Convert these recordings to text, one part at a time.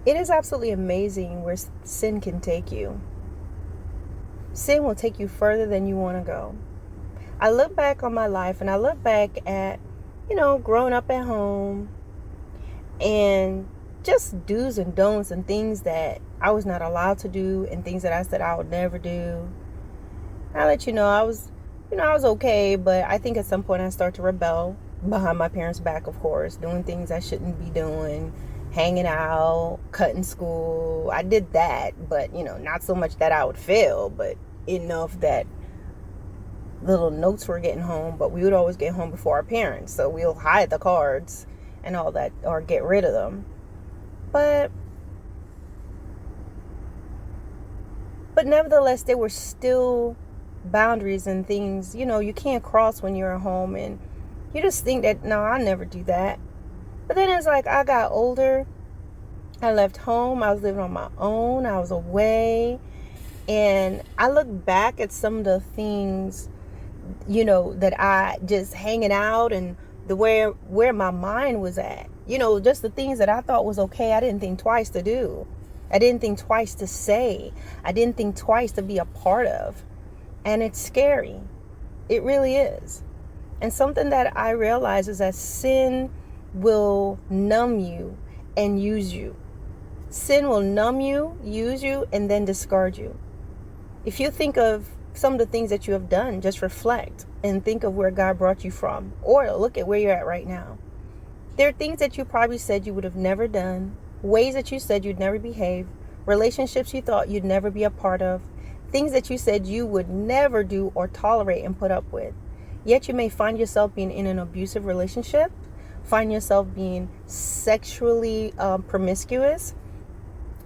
It is absolutely amazing where sin can take you. Sin will take you further than you want to go. I look back on my life and I look back at, growing up at home and just do's and don'ts and things that I was not allowed to do and things that I said I would never do. I'll let you know I was okay, but I think at some point I started to rebel behind my parents' back, of course, doing things I shouldn't be doing, hanging out, cutting school. I did that, but, not so much that I would fail, but enough that little notes were getting home, but we would always get home before our parents, so we'll hide the cards and all that, or get rid of them. But nevertheless, there were still boundaries and things, you can't cross when you're at home, and you just think that, no, I'll never do that. But then it's like I got older, I left home, I was living on my own, I was away, and I look back at some of the things, that I just hanging out and the where my mind was at, just the things that I thought was okay, I didn't think twice to do. I didn't think twice to say. I didn't think twice to be a part of. And it's scary. It really is. And something that I realize is that sin will numb you and use you. Sin will numb you, use you, and then discard you. If you think of some of the things that you have done, just reflect and think of where God brought you from, or look at where you're at right now. There are things that you probably said you would have never done, ways that you said you'd never behave, relationships you thought you'd never be a part of, things that you said you would never do or tolerate and put up with. Yet you may find yourself being in an abusive relationship, find yourself being sexually promiscuous,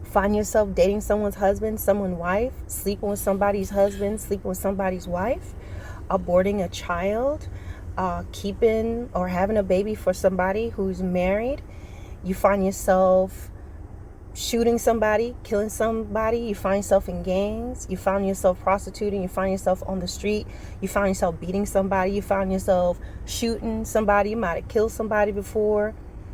find yourself dating someone's husband, someone's wife, sleeping with somebody's husband, sleeping with somebody's wife, aborting a child, keeping or having a baby for somebody who's married. You find yourself shooting somebody, killing somebody. You find yourself in gangs. You find yourself prostituting. You find yourself on the street. You find yourself beating somebody. You find yourself shooting somebody. You might have killed somebody before.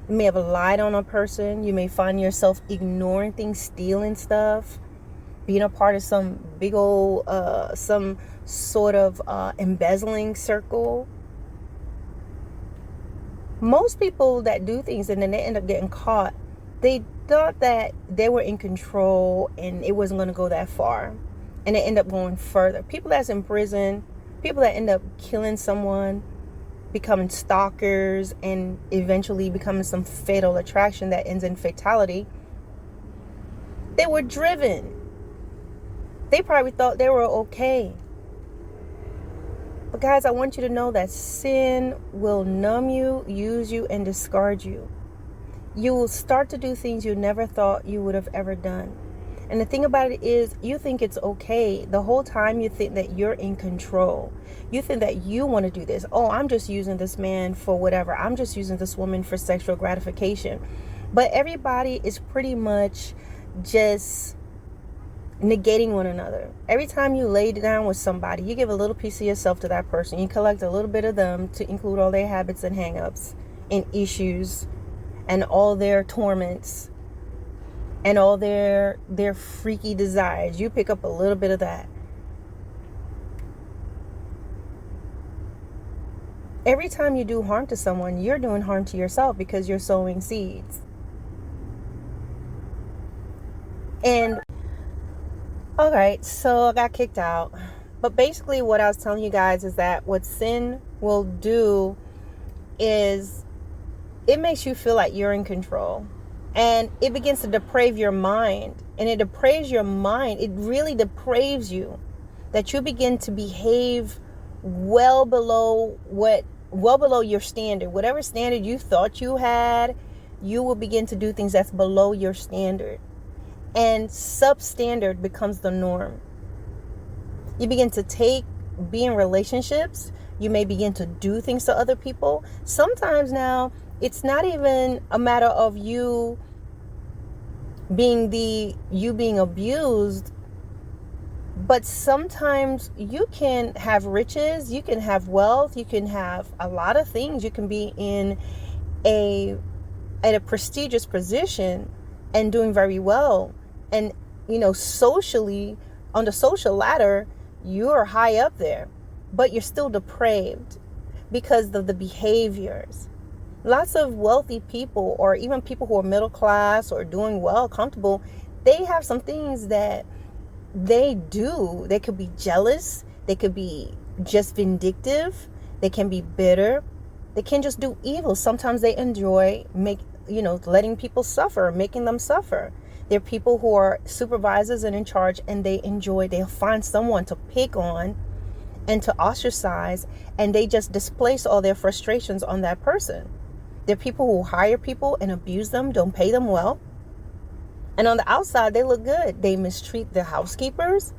You may have lied on a person. You may find yourself ignoring things, stealing stuff, being a part of some big old, some sort of embezzling circle. Most people that do things and then they end up getting caught, they thought that they were in control and it wasn't going to go that far. And they end up going further. People that's in prison, people that end up killing someone, becoming stalkers, and eventually becoming some fatal attraction that ends in fatality. They were driven. They probably thought they were okay. But guys, I want you to know that sin will numb you, use you, and discard you. You will start to do things you never thought you would have ever done. And the thing about it is, you think it's okay. The whole time you think that you're in control. You think that you want to do this. Oh, I'm just using this man for whatever. I'm just using this woman for sexual gratification. But everybody is pretty much just negating one another. Every time you lay down with somebody, you give a little piece of yourself to that person. You collect a little bit of them to include all their habits and hang-ups and issues and all their torments and all their freaky desires. You pick up a little bit of that. Every time you do harm to someone, you're doing harm to yourself because you're sowing seeds. And all right, so I got kicked out. But basically what I was telling you guys is that what sin will do is it makes you feel like you're in control. And it begins to deprave your mind. And it depraves your mind. It really depraves you. That you begin to behave well below your standard. Whatever standard you thought you had, you will begin to do things that's below your standard. And substandard becomes the norm. You begin to be in relationships. You may begin to do things to other people. Sometimes now, it's not even a matter of you being abused, but sometimes you can have riches, you can have wealth, you can have a lot of things. You can be at a prestigious position, and doing very well. And, socially, on the social ladder, you're high up there, but you're still depraved because of the behaviors. Lots of wealthy people, or even people who are middle class or doing well, comfortable, they have some things that they do. They could be jealous. They could be just vindictive. They can be bitter. They can just do evil. Sometimes they enjoy letting people suffer, making them suffer. There are people who are supervisors and in charge, and they'll find someone to pick on and to ostracize, and they just displace all their frustrations on that person. There are people who hire people and abuse them, don't pay them well. And on the outside, they look good. They mistreat their housekeepers.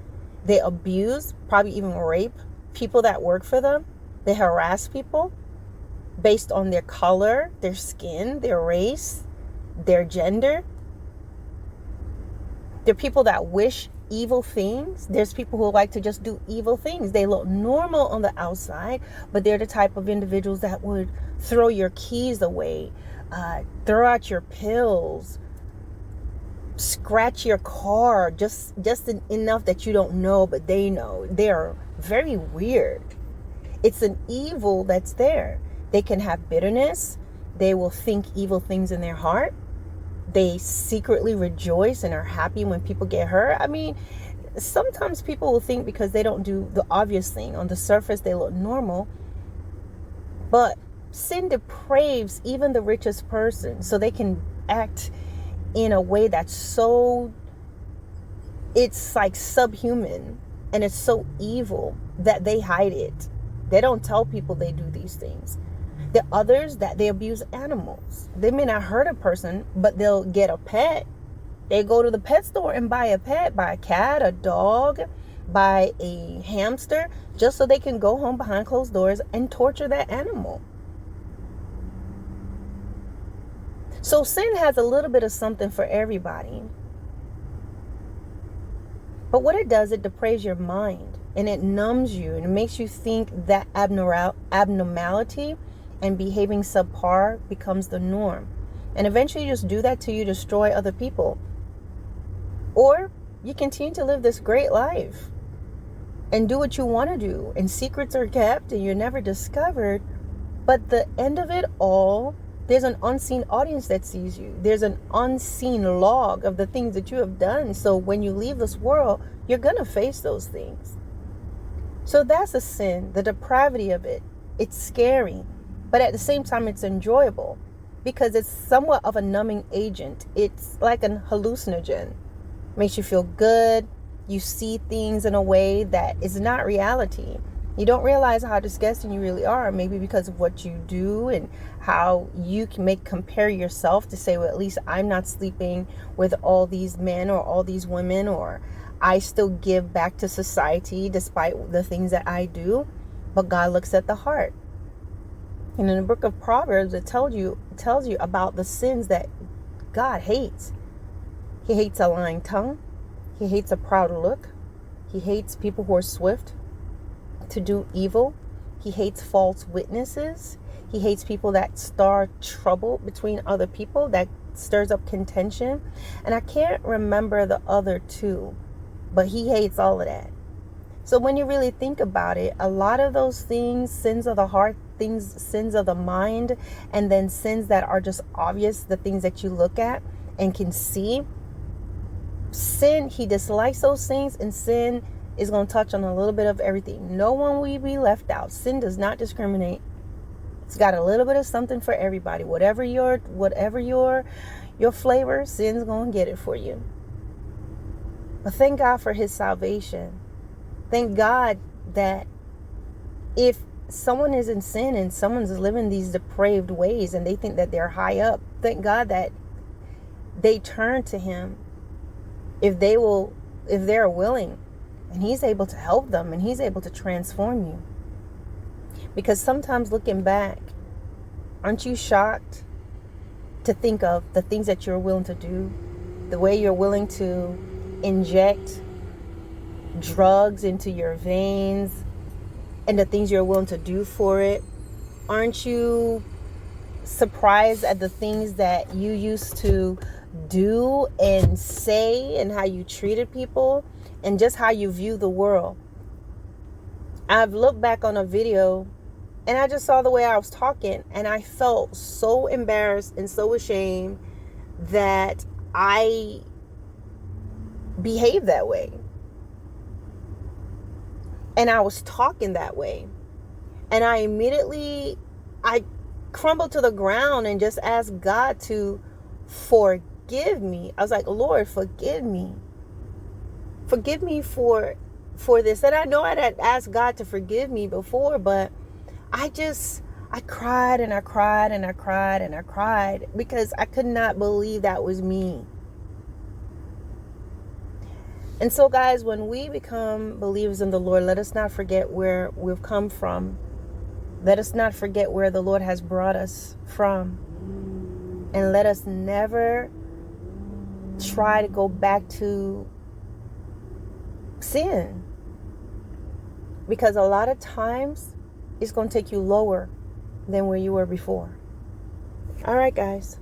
They abuse, probably even rape people that work for them. They harass people based on their color, their skin, their race, their gender. There are people that wish evil things. There's people who like to just do evil things. They look normal on the outside, but they're the type of individuals that would throw your keys away, throw out your pills, scratch your car, just enough that you don't know, but they know. They're very weird. It's an evil that's there. They can have bitterness. They will think evil things in their heart. They secretly rejoice and are happy when people get hurt. I mean, sometimes people will think because they don't do the obvious thing. On the surface, they look normal. But sin depraves even the richest person. So they can act in a way that's it's like subhuman. And it's so evil that they hide it. They don't tell people they do these things. The others that they abuse animals. They may not hurt a person, but they'll get a pet. They go to the pet store and buy a pet, buy a cat, a dog, buy a hamster, just so they can go home behind closed doors and torture that animal. So sin has a little bit of something for everybody. But what it does, it depraves your mind and it numbs you and it makes you think that abnormality and behaving subpar becomes the norm. And eventually you just do that till you destroy other people. Or you continue to live this great life and do what you want to do. And secrets are kept and you're never discovered. But the end of it all, there's an unseen audience that sees you. There's an unseen log of the things that you have done. So when you leave this world, you're going to face those things. So that's a sin, the depravity of it. It's scary. But at the same time, it's enjoyable because it's somewhat of a numbing agent. It's like an hallucinogen. Makes you feel good. You see things in a way that is not reality. You don't realize how disgusting you really are, maybe because of what you do and how you can compare yourself to say, well, at least I'm not sleeping with all these men or all these women, or I still give back to society despite the things that I do. But God looks at the heart. And in the book of Proverbs, it tells you about the sins that God hates. He hates a lying tongue. He hates a proud look. He hates people who are swift to do evil. He hates false witnesses. He hates people that start trouble between other people, that stirs up contention. And I can't remember the other two, but he hates all of that. So when you really think about it, a lot of those things, sins of the heart, sins of the mind, and then sins that are just obvious, the things that you look at and can see. Sin, he dislikes those things, and sin is going to touch on a little bit of everything. No one will be left out. Sin does not discriminate. It's got a little bit of something for everybody. Whatever your flavor, sin's going to get it for you. But thank God for his salvation. Thank God that if someone is in sin and someone's living these depraved ways and they think that they're high up, thank God that they turn to him if they're willing, and he's able to help them and he's able to transform you. Because sometimes looking back, aren't you shocked to think of the things that you're willing to do, the way you're willing to inject drugs into your veins, and the things you're willing to do for it? Aren't you surprised at the things that you used to do and say and how you treated people and just how you view the world. I've looked back on a video and I just saw the way I was talking and I felt so embarrassed and so ashamed that I behaved that way. And I was talking that way. And I crumbled to the ground and just asked God to forgive me. I was like, Lord, forgive me. Forgive me for this. And I know I had asked God to forgive me before, but I cried and I cried and I cried and I cried because I could not believe that was me. And so, guys, when we become believers in the Lord, let us not forget where we've come from. Let us not forget where the Lord has brought us from. And let us never try to go back to sin. Because a lot of times, it's going to take you lower than where you were before. All right, guys.